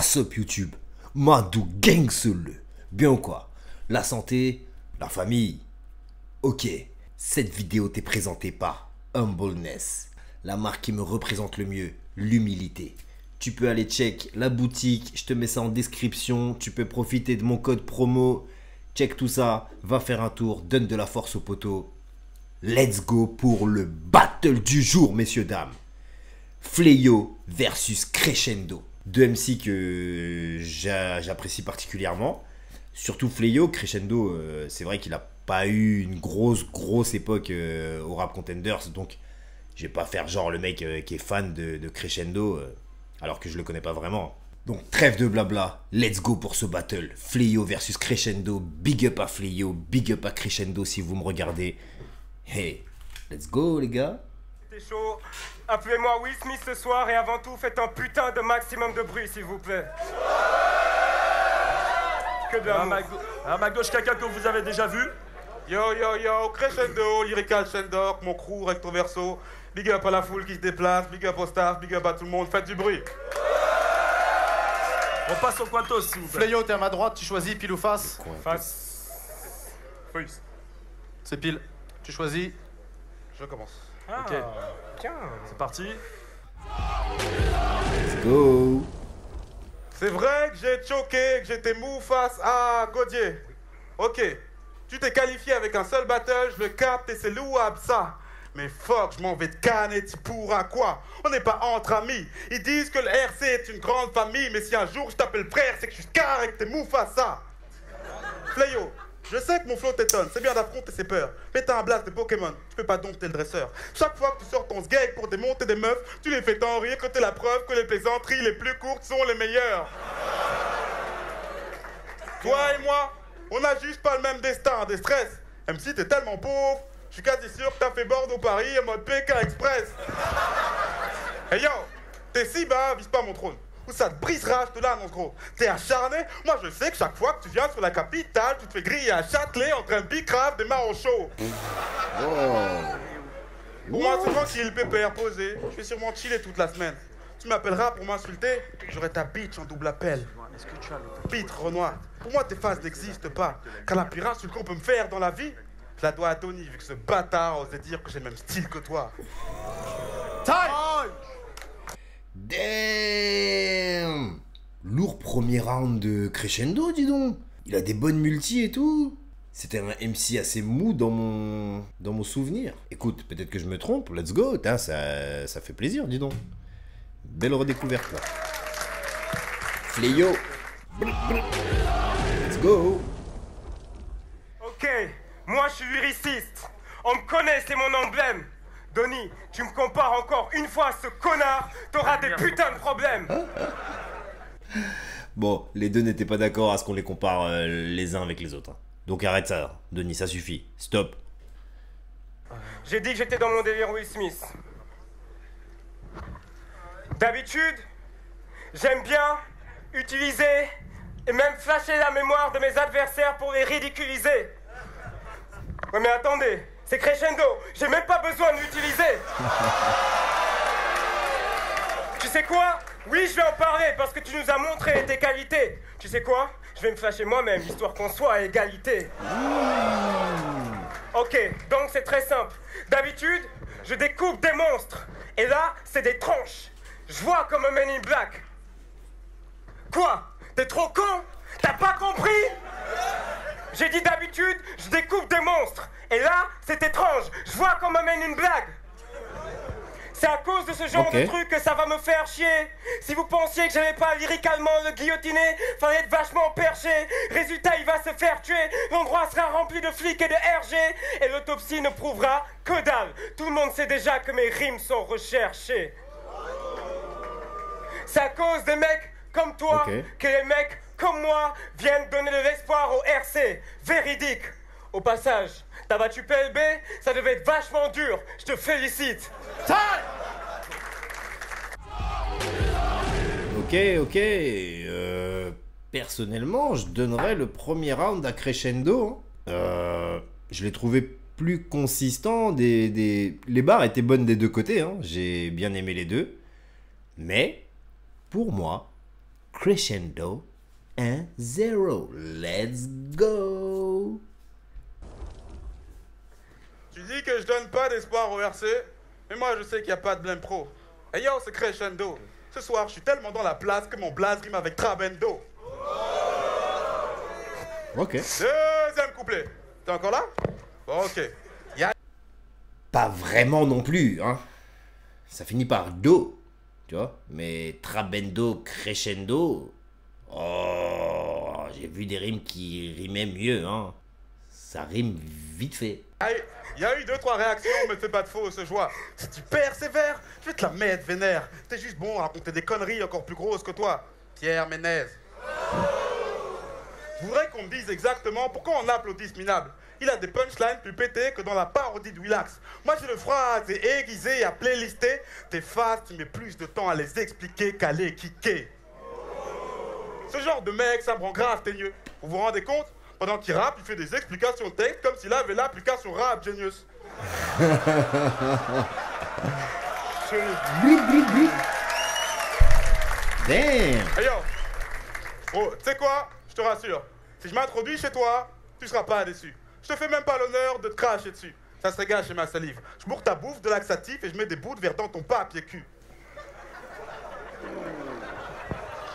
What's up YouTube? Madou gang seul. Bien ou quoi? La santé, la famille. Ok, cette vidéo t'est présentée par Humbleness, la marque qui me représente le mieux, l'humilité. Tu peux aller check la boutique, je te mets ça en description, tu peux profiter de mon code promo, check tout ça, va faire un tour, donne de la force au poteau. Let's go pour le battle du jour, messieurs, dames. Fléau versus Crescendo. Deux MC que j'apprécie particulièrement. Surtout Fléau. Crescendo, c'est vrai qu'il n'a pas eu une grosse époque au Rap Contenders. Donc, je vais pas faire genre le mec qui est fan de Crescendo, alors que je le connais pas vraiment. Donc, trêve de blabla. Let's go pour ce battle. Fléau versus Crescendo. Big up à Fléau, big up à Crescendo si vous me regardez. Hey, let's go les gars. C'est chaud. Appelez-moi Will Smith ce soir et avant tout, faites un putain de maximum de bruit, s'il vous plaît. Que de l'amour. Un McDo, quelqu'un que vous avez déjà vu? Yo, Crescendo, Lyrical Shendok, mon crew, recto verso. Big up à la foule qui se déplace, big up au staff, big up à tout le monde, faites du bruit. On passe au Quatos, s'il vous plaît. Fléau, t'es à ma droite, tu choisis pile ou face? Face. Face. C'est pile. Tu choisis. Je commence. Ah, Ok. tiens. C'est parti. Let's go. C'est vrai que j'ai choqué, que j'étais mou face à Godier. Ok, tu t'es qualifié avec un seul battle, je le capte et c'est louable ça. Mais fuck, je m'en vais te canner, tu pourras quoi? On n'est pas entre amis. Ils disent que le RC est une grande famille, mais si un jour je t'appelle frère, c'est que je suis carré et que t'es mou face à. Fléau, je sais que mon flow t'étonne, c'est bien d'affronter ses peurs. Mais t'as un blast de Pokémon, tu peux pas dompter le dresseur. Chaque fois que tu sors ton sgeg pour démonter des meufs, tu les fais tant rire que t'es la preuve que les plaisanteries les plus courtes sont les meilleures. Toi et moi, on n'a juste pas le même destin, des stress. Même si t'es tellement pauvre, je suis quasi sûr que t'as fait Bordeaux-Paris en mode Pékin Express. Hey yo, t'es si bas, vise pas mon trône. Ou ça te brisera, je te l'annonce gros. T'es acharné, moi je sais que chaque fois que tu viens sur la capitale, tu te fais griller à Châtelet en train de bicrave des marrons chauds. Pour moi c'est tranquille, pépère, posé. Je vais sûrement chiller toute la semaine. Tu m'appelleras pour m'insulter, j'aurai ta bitch en double appel. Pitre Renoir, pour moi tes phases n'existent pas. Car la pire insulte qu'on peut me faire dans la vie, je la dois à Tony, vu que ce bâtard osait dire que j'ai le même style que toi. Damn. Lourd premier round de Crescendo, dis donc. Il a des bonnes multis et tout. C'était un MC assez mou dans mon souvenir. Écoute, peut-être que je me trompe, let's go. Tain, ça fait plaisir, dis donc. Belle redécouverte là. Fléau. Let's go. Ok, moi je suis lyriciste. On me connaît, c'est mon emblème. Donny, tu me compares encore une fois à ce connard, t'auras des putains de problèmes. Bon, les deux n'étaient pas d'accord à ce qu'on les compare les uns avec les autres. Hein. Donc arrête ça, Denis, ça suffit. Stop. J'ai dit que j'étais dans mon délire Will Smith. D'habitude, j'aime bien utiliser et même flasher la mémoire de mes adversaires pour les ridiculiser. Ouais mais attendez, c'est Crescendo, j'ai même pas besoin de l'utiliser. Tu sais quoi? Oui, je vais en parler parce que tu nous as montré tes qualités. Tu sais quoi? Je vais me flasher moi-même, histoire qu'on soit à égalité. Ok, donc c'est très simple. D'habitude, je découpe des monstres. Et là, c'est des tranches. Je vois comme un Man in Black. Quoi? T'es trop con? T'as pas compris? J'ai dit d'habitude, je découpe des monstres. Et là, c'est étrange. Je vois comme un Man in Black. C'est à cause de ce genre de truc que ça va me faire chier. Si vous pensiez que j'allais pas lyricalement le guillotiner, fallait être vachement perché. Résultat, il va se faire tuer. L'endroit sera rempli de flics et de RG. Et l'autopsie ne prouvera que dalle. Tout le monde sait déjà que mes rimes sont recherchées. C'est à cause des mecs comme toi que les mecs comme moi viennent donner de l'espoir au RC. Véridique. Au passage, t'as battu PLB, ça devait être vachement dur. Je te félicite. Ok. Personnellement, je donnerais le premier round à Crescendo. Je l'ai trouvé plus consistant. Les barres étaient bonnes des deux côtés. Hein. J'ai bien aimé les deux. Mais, pour moi, crescendo 1-0. Let's go. Tu dis que je donne pas d'espoir au RC, mais moi je sais qu'il n'y a pas de blême pro. Et yo, c'est crescendo. Ce soir, je suis tellement dans la place que mon blaze rime avec Trabendo. Ok. Deuxième couplet. T'es encore là? Bon, ok. Pas vraiment non plus, hein. Ça finit par do, tu vois. Mais trabendo, crescendo. Oh, j'ai vu des rimes qui rimaient mieux, hein. Ça rime vite fait. Il y a eu 2-3 réactions, mais fais pas de faux, ce joie. Si tu persévères, je vais te la mettre vénère. T'es juste bon à raconter des conneries encore plus grosses que toi. Pierre Ménez. Je voudrais qu'on me dise exactement pourquoi on applaudit ce minable. Il a des punchlines plus pétées que dans la parodie de Willax. Moi j'ai le phrase aiguisé et à playlister. Tes phases, tu mets plus de temps à les expliquer qu'à les kicker. Ce genre de mec, ça me rend grave teigneux. Vous vous rendez compte? Pendant qu'il rappe, il fait des explications texte comme s'il avait l'application Rap Genius. Damn. Hey yo! Oh, tu sais quoi? Je te rassure. Si je m'introduis chez toi, tu seras pas déçu. Je te fais même pas l'honneur de te cracher dessus. Ça se régale chez ma salive. Je bourre ta bouffe de laxatif et je mets des bouts de verre dans ton papier cul.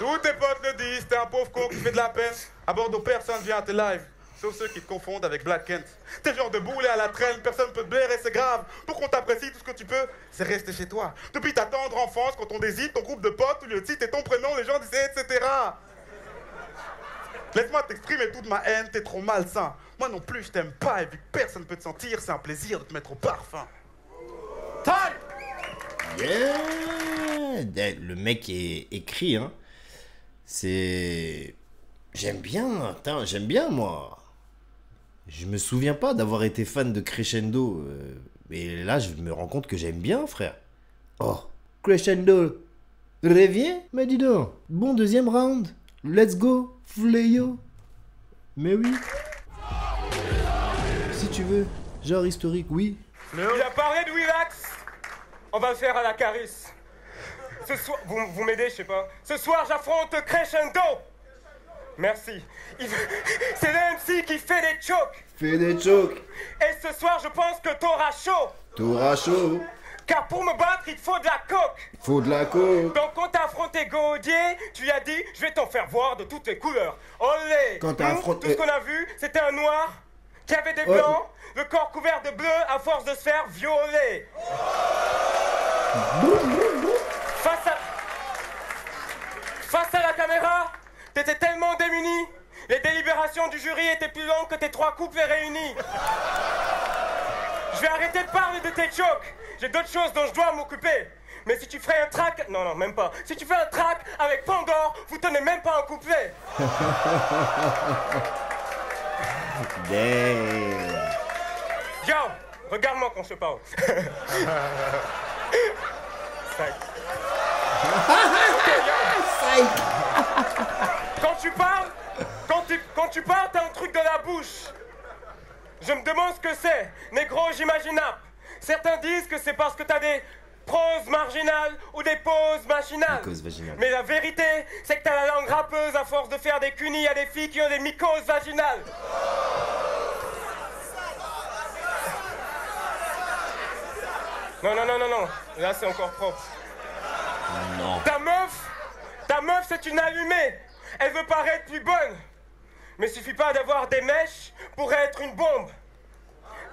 Tous tes potes le disent, t'es un pauvre con qui fait de la peine. À Bordeaux, personne vient à tes lives. Sauf ceux qui te confondent avec Black Kent. T'es le genre de boulet à la traîne, personne peut te blairer, c'est grave. Pour qu'on t'apprécie, tout ce que tu peux, c'est rester chez toi. Depuis ta tendre enfance, quand on désigne ton groupe de potes, au lieu de citer ton prénom, les gens disaient etc. Laisse-moi t'exprimer toute ma haine, t'es trop malsain. Moi non plus, je t'aime pas, et vu que personne peut te sentir, c'est un plaisir de te mettre au parfum. Time! Yeah. Le mec est écrit, hein. C'est... J'aime bien, putain, j'aime bien, moi. Je me souviens pas d'avoir été fan de Crescendo. Mais là, je me rends compte que j'aime bien, frère. Oh, Crescendo. Reviens? Mais dis donc. Bon deuxième round. Let's go, Fleyo. Mais oui. Si tu veux. Genre historique, oui. Il a parlé de Willax. On va le faire à la Caris. Ce soir, vous m'aidez, je sais pas. Ce soir, j'affronte Crescendo. Merci. C'est le MC qui fait des chokes. Fais des chokes. Et ce soir, je pense que t'auras chaud. T'auras chaud. Car pour me battre, il te faut de la coke. Faut de la coke. Donc quand t'as affronté Gaudier, tu lui as dit, je vais t'en faire voir de toutes les couleurs. Olé. Quand t'as affronté... Tout ce qu'on a vu, c'était un noir qui avait des blancs, le corps couvert de bleu à force de se faire violer. Face à la caméra, t'étais tellement démuni, les délibérations du jury étaient plus longues que tes 3 couplets réunis. Je vais arrêter de parler de tes chocs, j'ai d'autres choses dont je dois m'occuper. Mais si tu ferais un track... Non, même pas. Si tu fais un track avec Pandore, vous tenez même pas un couplet. Damn. Yo, regarde-moi quand je parle. Quand tu parles, t'as un truc dans la bouche. Je me demande ce que c'est. Négro, j'imaginable. Certains disent que c'est parce que t'as des proses marginales ou des pauses machinales. Mais la vérité, c'est que t'as la langue râpeuse à force de faire des cunis à des filles qui ont des mycoses vaginales. Non. Là, c'est encore propre. Non. Ta meuf, c'est une allumée. Elle veut paraître plus bonne. Mais suffit pas d'avoir des mèches pour être une bombe.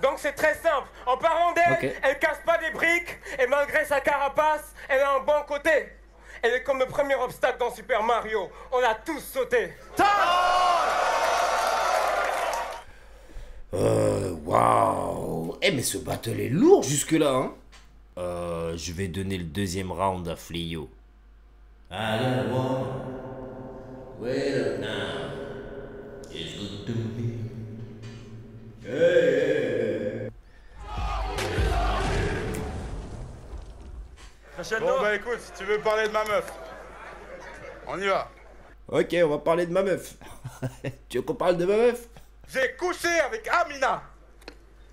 Donc c'est très simple. En parlant d'elle, elle casse pas des briques. Et malgré sa carapace, elle a un bon côté. Elle est comme le premier obstacle dans Super Mario. On a tous sauté. Waouh. Eh mais ce battle est lourd jusque là, hein. Je vais donner le deuxième round à Fleyo. I don't want wait up now. It's good to me. Hey. Bon bah écoute, si tu veux parler de ma meuf, on y va. Ok, on va parler de ma meuf. Tu veux qu'on parle de ma meuf? J'ai couché avec Amina.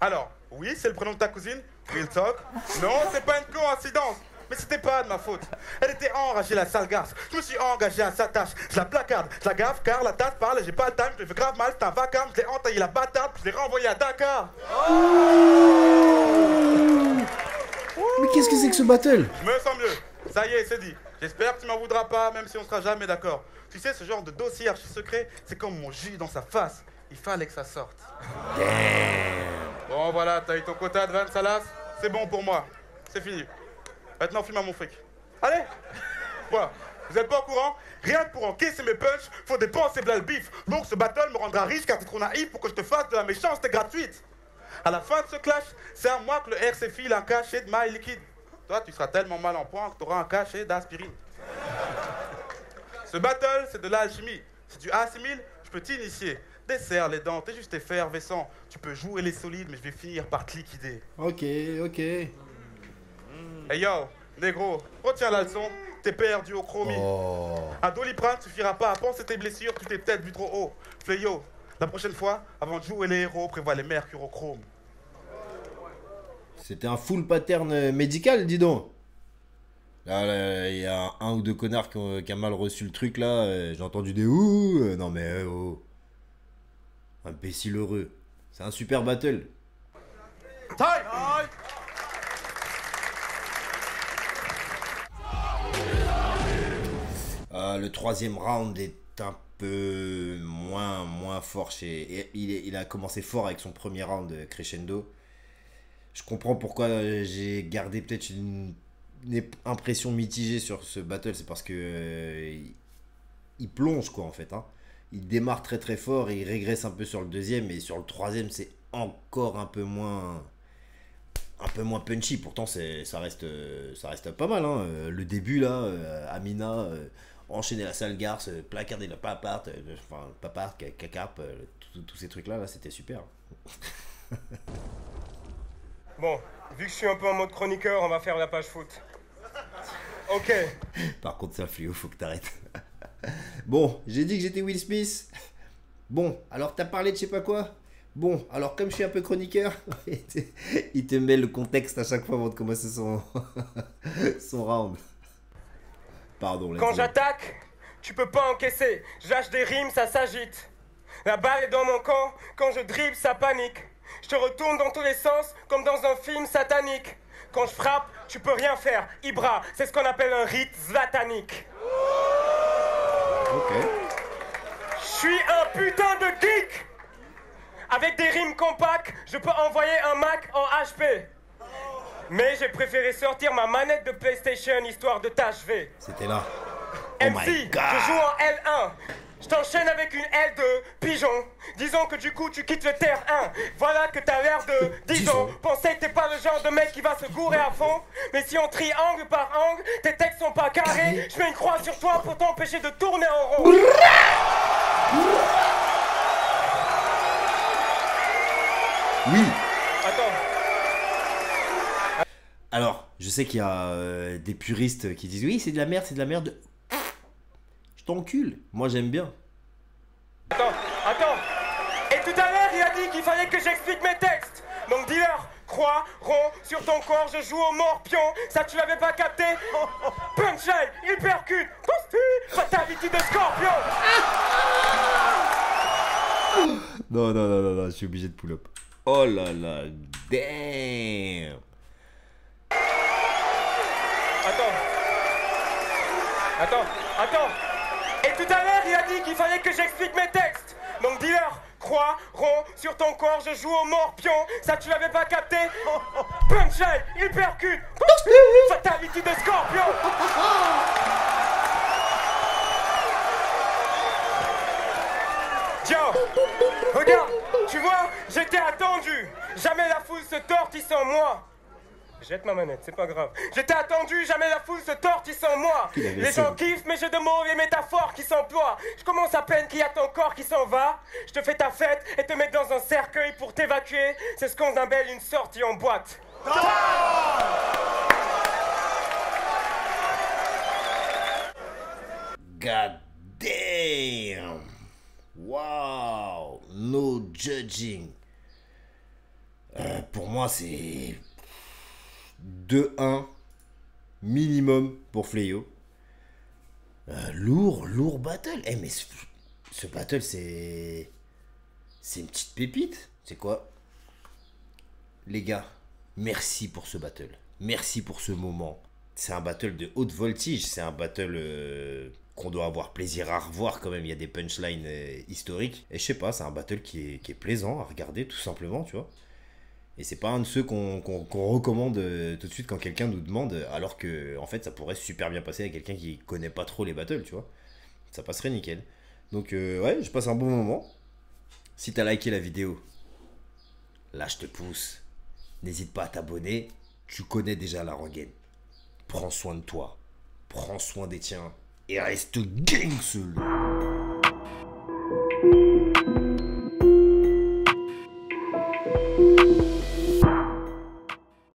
Alors, oui, c'est le prénom de ta cousine. Real talk. Non, c'est pas une coïncidence. Mais c'était pas de ma faute. Elle était enragée, la sale garce. Je me suis engagé à sa tâche. Je la placarde, je la gaffe car la tasse parle et j'ai pas le time. Je lui fais grave mal, c'est un vacarme. Je l'ai entaillé la bâtarde, puis je l'ai renvoyé à Dakar. Mais qu'est-ce que c'est que ce battle? Je me sens mieux. Ça y est, c'est dit. J'espère que tu m'en voudras pas, même si on sera jamais d'accord. Tu sais, ce genre de dossier archi secret, c'est comme mon jus dans sa face. Il fallait que ça sorte. Bon, voilà, t'as eu ton quota de 20 salas. C'est bon pour moi. C'est fini. Maintenant, fume à mon fric. Allez. Voilà. Vous êtes pas au courant? Rien que pour encaisser mes punchs, faut dépenser de le bif. Donc ce battle me rendra riche car t'es trop naïf pour que je te fasse de la méchanceté gratuite. À la fin de ce clash, c'est à moi que le RC file un cachet de maille liquide. Toi, tu seras tellement mal en point que t'auras un cachet d'aspirine. Ce battle, c'est de l'alchimie. Si tu assimiles, je peux t'initier. Desserre les dents, t'es juste effervescent. Tu peux jouer les solides, mais je vais finir par te liquider. Ok, ok. Hey yo, négro, retiens la leçon. T'es perdu au chromie. Oh. Un doliprane suffira pas à penser tes blessures, tu t'es peut-être vu trop haut. Fléau, la prochaine fois, avant de jouer les héros, prévois les mercurochromes. C'était un full pattern médical, dis donc. Là, il y a un ou deux connards qui a mal reçu le truc, là. J'ai entendu des ouh. Non, mais oh. Imbécile heureux. C'est un super battle. Le troisième round est un peu moins fort chez... Il a commencé fort avec son premier round crescendo. Je comprends pourquoi j'ai gardé peut-être une impression mitigée sur ce battle. C'est parce que il plonge quoi en fait. Hein. Il démarre très très fort et il régresse un peu sur le deuxième. Et sur le troisième c'est encore un peu moins punchy. Pourtant ça reste pas mal. Hein. Le début là, Amina... enchaîner la sale garce, placarder la paparte, cacarpe, tous ces trucs là, c'était super. Bon, vu que je suis un peu en mode chroniqueur, on va faire la page foot. Ok. Par contre, ça fléau, faut que t'arrêtes. Bon, j'ai dit que j'étais Will Smith. Bon, alors t'as parlé de je sais pas quoi. Bon, alors comme je suis un peu chroniqueur, il te met le contexte à chaque fois avant de commencer son round. Pardon. Quand j'attaque, tu peux pas encaisser. Je lâche des rimes, ça s'agite. La balle est dans mon camp, quand je dribble, ça panique. Je te retourne dans tous les sens, comme dans un film satanique. Quand je frappe, tu peux rien faire. Ibra, c'est ce qu'on appelle un rite zlatanique. Ok. Je suis un putain de geek. Avec des rimes compactes, je peux envoyer un Mac en HP. Mais j'ai préféré sortir ma manette de PlayStation histoire de t'achever. C'était là. MC, je joue en L1. Je t'enchaîne avec une L2, pigeon. Disons que du coup tu quittes le terre 1. Voilà que t'as l'air de, disons, penser que t'es pas le genre de mec qui va se gourer à fond. Mais si on trie angle par angle, tes textes sont pas carrés. Je mets une croix sur toi pour t'empêcher de tourner en rond. Oui. Attends. Alors, je sais qu'il y a des puristes qui disent oui, c'est de la merde, c'est de la merde. Je t'encule. Moi, j'aime bien. Attends. Et tout à l'heure, il a dit qu'il fallait que j'explique mes textes. Donc dis-leur, croix, rond, sur ton corps, je joue au morpion. Ça, tu l'avais pas capté? Punchline, il percute. Toasty, fatality de scorpion. Non, je suis obligé de pull-up. Oh là là, damn. Attends. Et tout à l'heure, il a dit qu'il fallait que j'explique mes textes. Donc dis-leur, croix, rond, sur ton corps, je joue au morpion. Ça, tu l'avais pas capté? Punchline, il percute. Fatality de scorpion. Tiens, regarde, tu vois, j'étais attendu. Jamais la foule se tortille sans moi. Jette ma manette, c'est pas grave. J'étais attendu, jamais la foule se tortille sans moi. Les gens kiffent, mais j'ai de mauvais métaphores qui s'emploient. Je commence à peine qu'il y a ton corps qui s'en va. Je te fais ta fête et te mets dans un cercueil pour t'évacuer. C'est ce qu'on appelle une sortie en boîte. God damn. Wow. No judging. Pour moi, c'est 2-1 minimum pour Fléau. Lourd battle. Eh, mais ce battle, c'est une petite pépite. C'est quoi? Les gars, merci pour ce battle. Merci pour ce moment. C'est un battle de haute voltige. C'est un battle qu'on doit avoir plaisir à revoir quand même. Il y a des punchlines historiques. Et je sais pas, c'est un battle qui est plaisant à regarder tout simplement, tu vois. Et c'est pas un de ceux qu'on recommande tout de suite quand quelqu'un nous demande, alors que en fait ça pourrait super bien passer à quelqu'un qui connaît pas trop les battles, tu vois. Ça passerait nickel. Donc ouais, je passe un bon moment. Si t'as liké la vidéo, lâche te pouce. N'hésite pas à t'abonner. Tu connais déjà la rengaine. Prends soin de toi. Prends soin des tiens. Et reste gang seul.